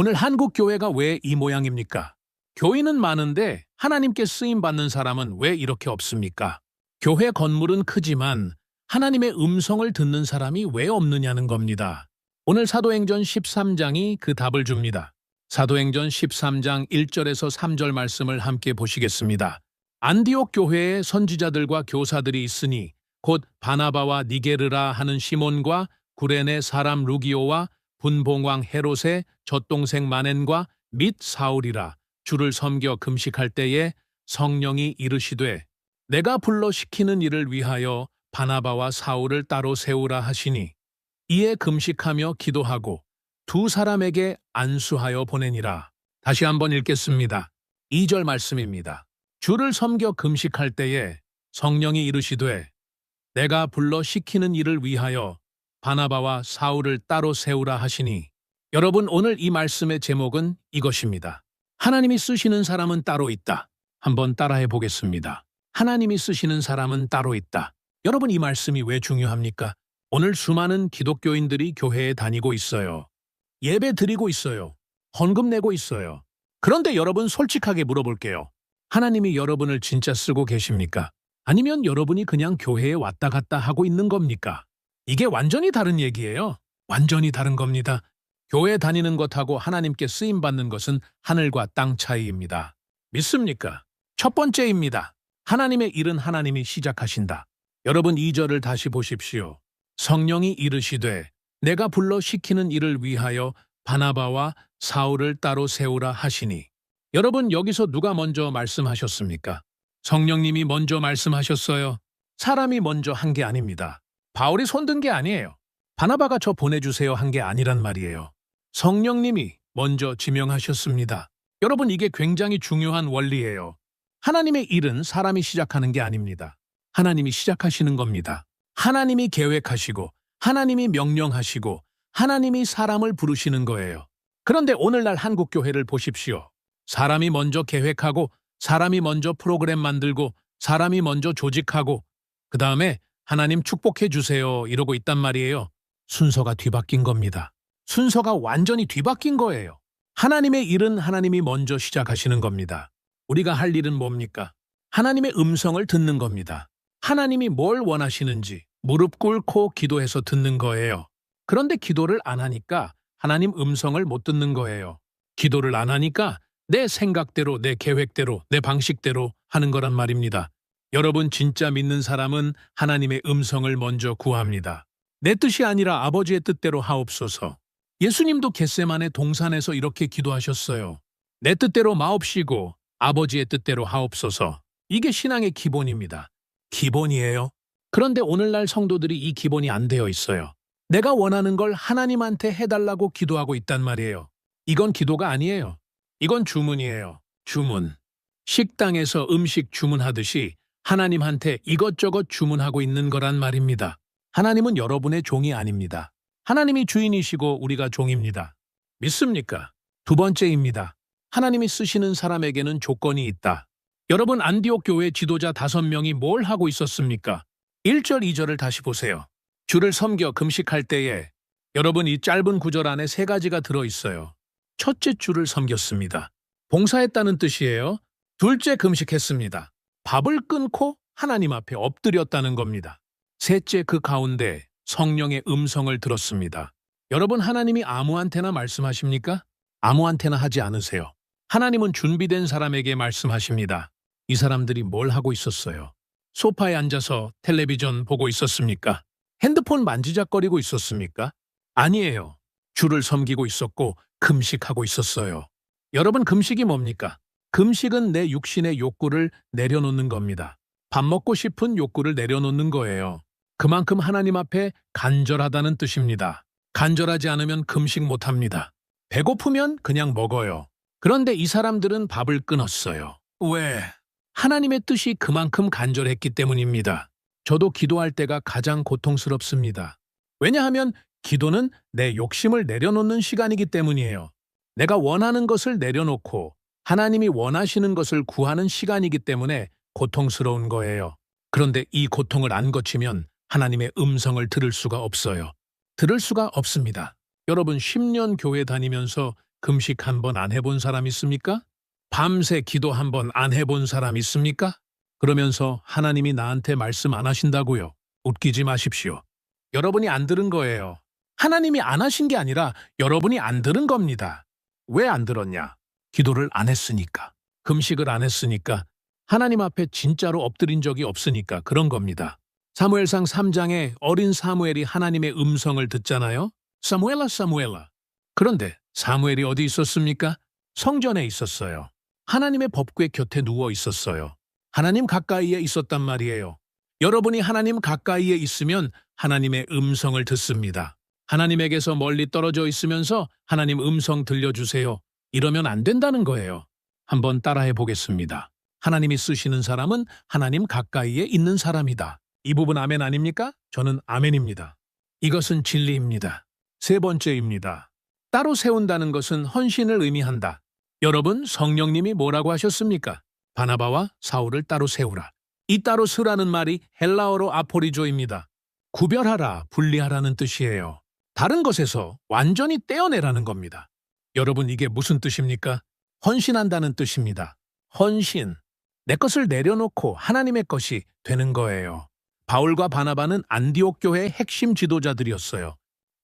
오늘 한국 교회가 왜 이 모양입니까? 교인은 많은데 하나님께 쓰임받는 사람은 왜 이렇게 없습니까? 교회 건물은 크지만 하나님의 음성을 듣는 사람이 왜 없느냐는 겁니다. 오늘 사도행전 13장이 그 답을 줍니다. 사도행전 13장 1절에서 3절 말씀을 함께 보시겠습니다. 안디옥 교회에 선지자들과 교사들이 있으니 곧 바나바와 니게르라 하는 시몬과 구레네 사람 루기오와 분봉왕 헤롯의 젖동생 마넨과 및 사울이라. 주를 섬겨 금식할 때에 성령이 이르시되 내가 불러 시키는 일을 위하여 바나바와 사울을 따로 세우라 하시니 이에 금식하며 기도하고 두 사람에게 안수하여 보내니라. 다시 한번 읽겠습니다. 2절 말씀입니다. 주를 섬겨 금식할 때에 성령이 이르시되 내가 불러 시키는 일을 위하여 바나바와 사울을 따로 세우라 하시니 여러분 오늘 이 말씀의 제목은 이것입니다. 하나님이 쓰시는 사람은 따로 있다. 한번 따라해 보겠습니다. 하나님이 쓰시는 사람은 따로 있다. 여러분 이 말씀이 왜 중요합니까? 오늘 수많은 기독교인들이 교회에 다니고 있어요. 예배 드리고 있어요. 헌금 내고 있어요. 그런데 여러분 솔직하게 물어볼게요. 하나님이 여러분을 진짜 쓰고 계십니까? 아니면 여러분이 그냥 교회에 왔다 갔다 하고 있는 겁니까? 이게 완전히 다른 얘기예요. 완전히 다른 겁니다. 교회 다니는 것하고 하나님께 쓰임받는 것은 하늘과 땅 차이입니다. 믿습니까? 첫 번째입니다. 하나님의 일은 하나님이 시작하신다. 여러분 2절을 다시 보십시오. 성령이 이르시되 내가 불러 시키는 일을 위하여 바나바와 사울을 따로 세우라 하시니 여러분 여기서 누가 먼저 말씀하셨습니까? 성령님이 먼저 말씀하셨어요. 사람이 먼저 한 게 아닙니다. 바울이 손든 게 아니에요. 바나바가 저 보내주세요 한 게 아니란 말이에요. 성령님이 먼저 지명하셨습니다. 여러분 이게 굉장히 중요한 원리예요. 하나님의 일은 사람이 시작하는 게 아닙니다. 하나님이 시작하시는 겁니다. 하나님이 계획하시고 하나님이 명령하시고 하나님이 사람을 부르시는 거예요. 그런데 오늘날 한국교회를 보십시오. 사람이 먼저 계획하고 사람이 먼저 프로그램 만들고 사람이 먼저 조직하고 그 다음에 하나님 축복해 주세요 이러고 있단 말이에요. 순서가 뒤바뀐 겁니다. 순서가 완전히 뒤바뀐 거예요. 하나님의 일은 하나님이 먼저 시작하시는 겁니다. 우리가 할 일은 뭡니까? 하나님의 음성을 듣는 겁니다. 하나님이 뭘 원하시는지 무릎 꿇고 기도해서 듣는 거예요. 그런데 기도를 안 하니까 하나님 음성을 못 듣는 거예요. 기도를 안 하니까 내 생각대로, 내 계획대로, 내 방식대로 하는 거란 말입니다. 여러분 진짜 믿는 사람은 하나님의 음성을 먼저 구합니다. 내 뜻이 아니라 아버지의 뜻대로 하옵소서. 예수님도 겟세마네 동산에서 이렇게 기도하셨어요. 내 뜻대로 마옵시고 아버지의 뜻대로 하옵소서. 이게 신앙의 기본입니다. 기본이에요. 그런데 오늘날 성도들이 이 기본이 안 되어 있어요. 내가 원하는 걸 하나님한테 해달라고 기도하고 있단 말이에요. 이건 기도가 아니에요. 이건 주문이에요. 주문. 식당에서 음식 주문하듯이 하나님한테 이것저것 주문하고 있는 거란 말입니다. 하나님은 여러분의 종이 아닙니다. 하나님이 주인이시고 우리가 종입니다. 믿습니까? 두 번째입니다. 하나님이 쓰시는 사람에게는 조건이 있다. 여러분 안디옥 교회 지도자 5명이 뭘 하고 있었습니까? 1절, 2절을 다시 보세요. 주를 섬겨 금식할 때에 여러분 이 짧은 구절 안에 3가지가 들어있어요. 첫째 주를 섬겼습니다. 봉사했다는 뜻이에요. 둘째 금식했습니다. 밥을 끊고 하나님 앞에 엎드렸다는 겁니다. 셋째 그 가운데 성령의 음성을 들었습니다. 여러분 하나님이 아무한테나 말씀하십니까? 아무한테나 하지 않으세요. 하나님은 준비된 사람에게 말씀하십니다. 이 사람들이 뭘 하고 있었어요? 소파에 앉아서 텔레비전 보고 있었습니까? 핸드폰 만지작거리고 있었습니까? 아니에요. 주를 섬기고 있었고 금식하고 있었어요. 여러분 금식이 뭡니까? 금식은 내 육신의 욕구를 내려놓는 겁니다. 밥 먹고 싶은 욕구를 내려놓는 거예요. 그만큼 하나님 앞에 간절하다는 뜻입니다. 간절하지 않으면 금식 못합니다. 배고프면 그냥 먹어요. 그런데 이 사람들은 밥을 끊었어요. 왜? 하나님의 뜻이 그만큼 간절했기 때문입니다. 저도 기도할 때가 가장 고통스럽습니다. 왜냐하면 기도는 내 욕심을 내려놓는 시간이기 때문이에요. 내가 원하는 것을 내려놓고 하나님이 원하시는 것을 구하는 시간이기 때문에 고통스러운 거예요. 그런데 이 고통을 안 거치면 하나님의 음성을 들을 수가 없어요. 들을 수가 없습니다. 여러분 10년 교회 다니면서 금식 한 번 안 해본 사람 있습니까? 밤새 기도 한 번 안 해본 사람 있습니까? 그러면서 하나님이 나한테 말씀 안 하신다고요. 웃기지 마십시오. 여러분이 안 들은 거예요. 하나님이 안 하신 게 아니라 여러분이 안 들은 겁니다. 왜 안 들었냐? 기도를 안 했으니까. 금식을 안 했으니까. 하나님 앞에 진짜로 엎드린 적이 없으니까 그런 겁니다. 사무엘상 3장에 어린 사무엘이 하나님의 음성을 듣잖아요. 사무엘아, 사무엘아. 그런데 사무엘이 어디 있었습니까? 성전에 있었어요. 하나님의 법궤 곁에 누워 있었어요. 하나님 가까이에 있었단 말이에요. 여러분이 하나님 가까이에 있으면 하나님의 음성을 듣습니다. 하나님에게서 멀리 떨어져 있으면서 하나님 음성 들려주세요. 이러면 안 된다는 거예요. 한번 따라해 보겠습니다. 하나님이 쓰시는 사람은 하나님 가까이에 있는 사람이다. 이 부분 아멘 아닙니까? 저는 아멘입니다. 이것은 진리입니다. 세 번째입니다. 따로 세운다는 것은 헌신을 의미한다. 여러분, 성령님이 뭐라고 하셨습니까? 바나바와 사울을 따로 세우라. 이 따로 쓰라는 말이 헬라어로 아포리조입니다. 구별하라, 분리하라는 뜻이에요. 다른 것에서 완전히 떼어내라는 겁니다. 여러분, 이게 무슨 뜻입니까? 헌신한다는 뜻입니다. 헌신. 내 것을 내려놓고 하나님의 것이 되는 거예요. 바울과 바나바는 안디옥 교회의 핵심 지도자들이었어요.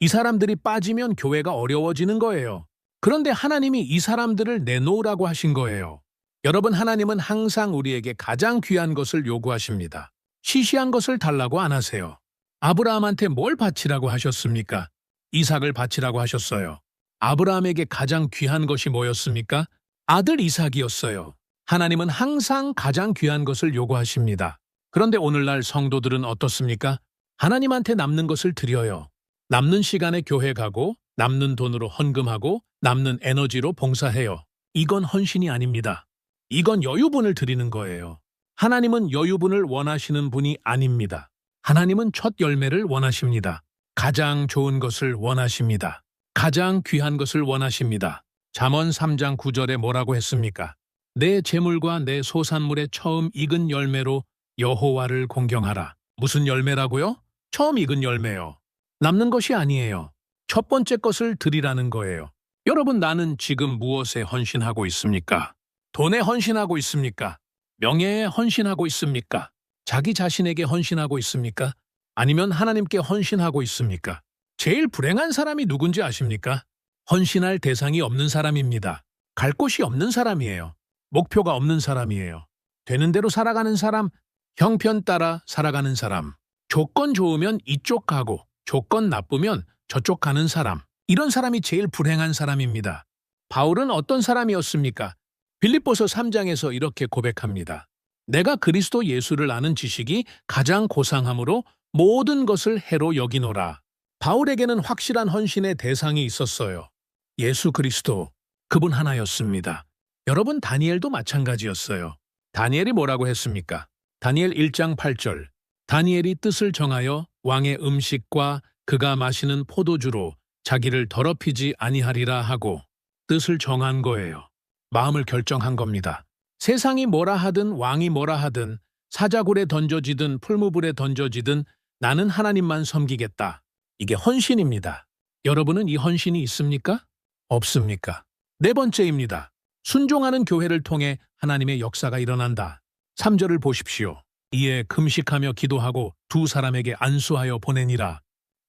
이 사람들이 빠지면 교회가 어려워지는 거예요. 그런데 하나님이 이 사람들을 내놓으라고 하신 거예요. 여러분, 하나님은 항상 우리에게 가장 귀한 것을 요구하십니다. 시시한 것을 달라고 안 하세요. 아브라함한테 뭘 바치라고 하셨습니까? 이삭을 바치라고 하셨어요. 아브라함에게 가장 귀한 것이 뭐였습니까? 아들 이삭이었어요. 하나님은 항상 가장 귀한 것을 요구하십니다. 그런데 오늘날 성도들은 어떻습니까? 하나님한테 남는 것을 드려요. 남는 시간에 교회 가고, 남는 돈으로 헌금하고, 남는 에너지로 봉사해요. 이건 헌신이 아닙니다. 이건 여유분을 드리는 거예요. 하나님은 여유분을 원하시는 분이 아닙니다. 하나님은 첫 열매를 원하십니다. 가장 좋은 것을 원하십니다. 가장 귀한 것을 원하십니다. 잠언 3장 9절에 뭐라고 했습니까? 내 재물과 내 소산물의 처음 익은 열매로 여호와를 공경하라. 무슨 열매라고요? 처음 익은 열매요. 남는 것이 아니에요. 첫 번째 것을 드리라는 거예요. 여러분, 나는 지금 무엇에 헌신하고 있습니까? 돈에 헌신하고 있습니까? 명예에 헌신하고 있습니까? 자기 자신에게 헌신하고 있습니까? 아니면 하나님께 헌신하고 있습니까? 제일 불행한 사람이 누군지 아십니까? 헌신할 대상이 없는 사람입니다. 갈 곳이 없는 사람이에요. 목표가 없는 사람이에요. 되는 대로 살아가는 사람, 형편 따라 살아가는 사람. 조건 좋으면 이쪽 가고 조건 나쁘면 저쪽 가는 사람. 이런 사람이 제일 불행한 사람입니다. 바울은 어떤 사람이었습니까? 빌립보서 3장에서 이렇게 고백합니다. 내가 그리스도 예수를 아는 지식이 가장 고상함으로 모든 것을 해로 여기노라. 바울에게는 확실한 헌신의 대상이 있었어요. 예수 그리스도, 그분 하나였습니다. 여러분, 다니엘도 마찬가지였어요. 다니엘이 뭐라고 했습니까? 다니엘 1장 8절. 다니엘이 뜻을 정하여 왕의 음식과 그가 마시는 포도주로 자기를 더럽히지 아니하리라 하고 뜻을 정한 거예요. 마음을 결정한 겁니다. 세상이 뭐라 하든 왕이 뭐라 하든 사자굴에 던져지든 풀무불에 던져지든 나는 하나님만 섬기겠다. 이게 헌신입니다. 여러분은 이 헌신이 있습니까? 없습니까? 네 번째입니다. 순종하는 교회를 통해 하나님의 역사가 일어난다. 3절을 보십시오. 이에 금식하며 기도하고 두 사람에게 안수하여 보내니라.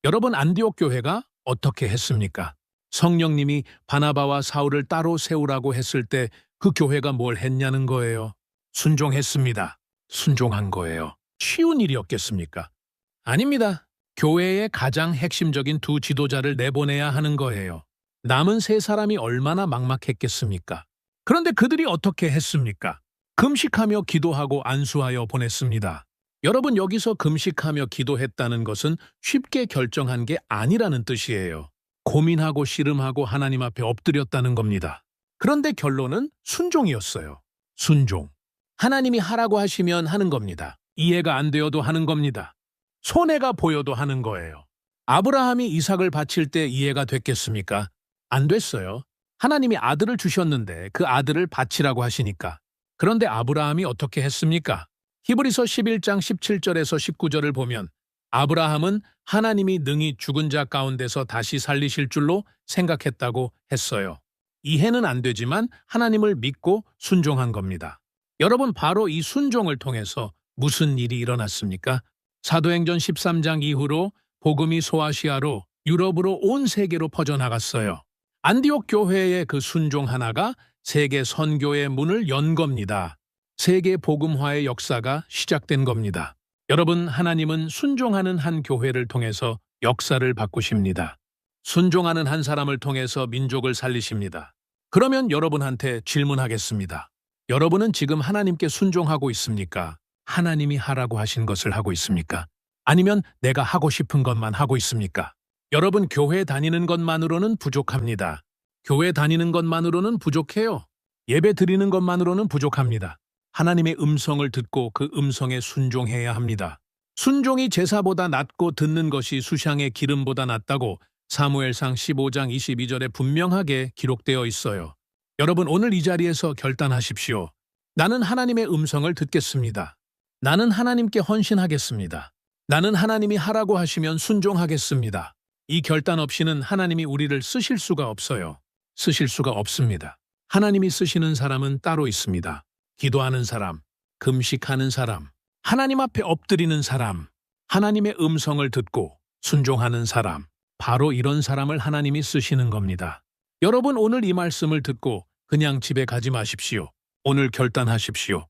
여러분, 안디옥 교회가 어떻게 했습니까? 성령님이 바나바와 사울을 따로 세우라고 했을 때 그 교회가 뭘 했냐는 거예요. 순종했습니다. 순종한 거예요. 쉬운 일이었겠습니까? 아닙니다. 교회의 가장 핵심적인 두 지도자를 내보내야 하는 거예요. 남은 세 사람이 얼마나 막막했겠습니까? 그런데 그들이 어떻게 했습니까? 금식하며 기도하고 안수하여 보냈습니다. 여러분, 여기서 금식하며 기도했다는 것은 쉽게 결정한 게 아니라는 뜻이에요. 고민하고 씨름하고 하나님 앞에 엎드렸다는 겁니다. 그런데 결론은 순종이었어요. 순종. 하나님이 하라고 하시면 하는 겁니다. 이해가 안 되어도 하는 겁니다. 손해가 보여도 하는 거예요. 아브라함이 이삭을 바칠 때 이해가 됐겠습니까? 안 됐어요. 하나님이 아들을 주셨는데 그 아들을 바치라고 하시니까. 그런데 아브라함이 어떻게 했습니까? 히브리서 11장 17절에서 19절을 보면 아브라함은 하나님이 능히 죽은 자 가운데서 다시 살리실 줄로 생각했다고 했어요. 이해는 안 되지만 하나님을 믿고 순종한 겁니다. 여러분, 바로 이 순종을 통해서 무슨 일이 일어났습니까? 사도행전 13장 이후로 복음이 소아시아로 유럽으로 온 세계로 퍼져나갔어요. 안디옥 교회의 그 순종 하나가 세계 선교의 문을 연 겁니다. 세계 복음화의 역사가 시작된 겁니다. 여러분, 하나님은 순종하는 한 교회를 통해서 역사를 바꾸십니다. 순종하는 한 사람을 통해서 민족을 살리십니다. 그러면 여러분한테 질문하겠습니다. 여러분은 지금 하나님께 순종하고 있습니까? 하나님이 하라고 하신 것을 하고 있습니까? 아니면 내가 하고 싶은 것만 하고 있습니까? 여러분, 교회 다니는 것만으로는 부족합니다. 교회 다니는 것만으로는 부족해요. 예배 드리는 것만으로는 부족합니다. 하나님의 음성을 듣고 그 음성에 순종해야 합니다. 순종이 제사보다 낫고 듣는 것이 수샹의 기름보다 낫다고 사무엘상 15장 22절에 분명하게 기록되어 있어요. 여러분, 오늘 이 자리에서 결단하십시오. 나는 하나님의 음성을 듣겠습니다. 나는 하나님께 헌신하겠습니다. 나는 하나님이 하라고 하시면 순종하겠습니다. 이 결단 없이는 하나님이 우리를 쓰실 수가 없어요. 쓰실 수가 없습니다. 하나님이 쓰시는 사람은 따로 있습니다. 기도하는 사람, 금식하는 사람, 하나님 앞에 엎드리는 사람, 하나님의 음성을 듣고 순종하는 사람, 바로 이런 사람을 하나님이 쓰시는 겁니다. 여러분, 오늘 이 말씀을 듣고 그냥 집에 가지 마십시오. 오늘 결단하십시오.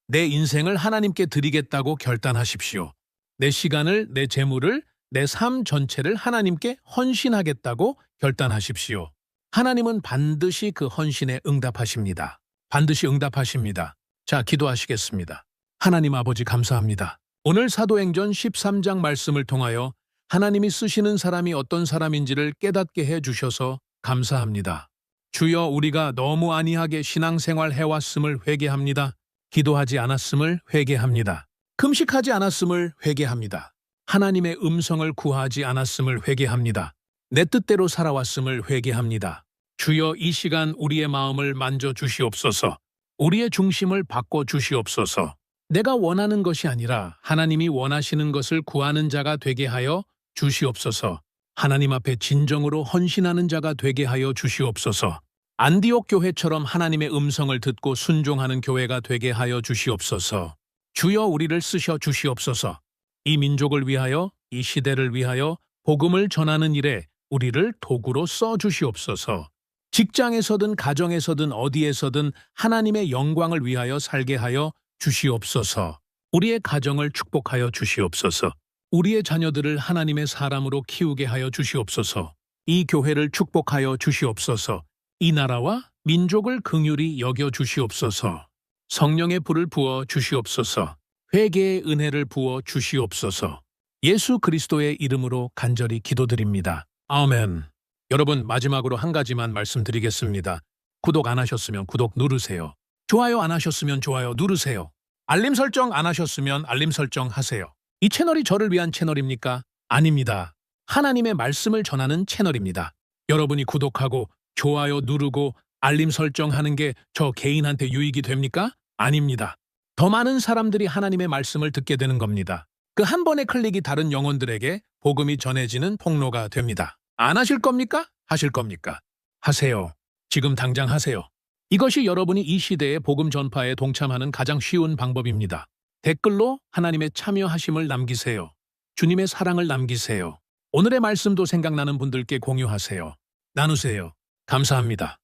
내 인생을 하나님께 드리겠다고 결단하십시오. 내 시간을, 내 재물을, 내 삶 전체를 하나님께 헌신하겠다고 결단하십시오. 하나님은 반드시 그 헌신에 응답하십니다. 반드시 응답하십니다. 자, 기도하시겠습니다. 하나님 아버지, 감사합니다. 오늘 사도행전 13장 말씀을 통하여 하나님이 쓰시는 사람이 어떤 사람인지를 깨닫게 해주셔서 감사합니다. 주여, 우리가 너무 안이하게 신앙생활 해왔음을 회개합니다. 기도하지 않았음을 회개합니다. 금식하지 않았음을 회개합니다. 하나님의 음성을 구하지 않았음을 회개합니다. 내 뜻대로 살아왔음을 회개합니다. 주여, 이 시간 우리의 마음을 만져주시옵소서. 우리의 중심을 바꿔주시옵소서. 내가 원하는 것이 아니라 하나님이 원하시는 것을 구하는 자가 되게 하여 주시옵소서. 하나님 앞에 진정으로 헌신하는 자가 되게 하여 주시옵소서. 안디옥 교회처럼 하나님의 음성을 듣고 순종하는 교회가 되게 하여 주시옵소서. 주여, 우리를 쓰셔 주시옵소서. 이 민족을 위하여, 이 시대를 위하여 복음을 전하는 일에 우리를 도구로 써 주시옵소서. 직장에서든 가정에서든 어디에서든 하나님의 영광을 위하여 살게 하여 주시옵소서. 우리의 가정을 축복하여 주시옵소서. 우리의 자녀들을 하나님의 사람으로 키우게 하여 주시옵소서. 이 교회를 축복하여 주시옵소서. 이 나라와 민족을 긍휼히 여겨 주시옵소서. 성령의 불을 부어 주시옵소서. 회개의 은혜를 부어 주시옵소서. 예수 그리스도의 이름으로 간절히 기도드립니다. 아멘. 여러분, 마지막으로 한 가지만 말씀드리겠습니다. 구독 안 하셨으면 구독 누르세요. 좋아요 안 하셨으면 좋아요 누르세요. 알림 설정 안 하셨으면 알림 설정 하세요. 이 채널이 저를 위한 채널입니까? 아닙니다. 하나님의 말씀을 전하는 채널입니다. 여러분이 구독하고 좋아요 누르고 알림 설정하는 게 저 개인한테 유익이 됩니까? 아닙니다. 더 많은 사람들이 하나님의 말씀을 듣게 되는 겁니다. 그 한 번의 클릭이 다른 영혼들에게 복음이 전해지는 통로가 됩니다. 안 하실 겁니까? 하실 겁니까? 하세요. 지금 당장 하세요. 이것이 여러분이 이 시대의 복음 전파에 동참하는 가장 쉬운 방법입니다. 댓글로 하나님의 참여하심을 남기세요. 주님의 사랑을 남기세요. 오늘의 말씀도 생각나는 분들께 공유하세요. 나누세요. 감사합니다.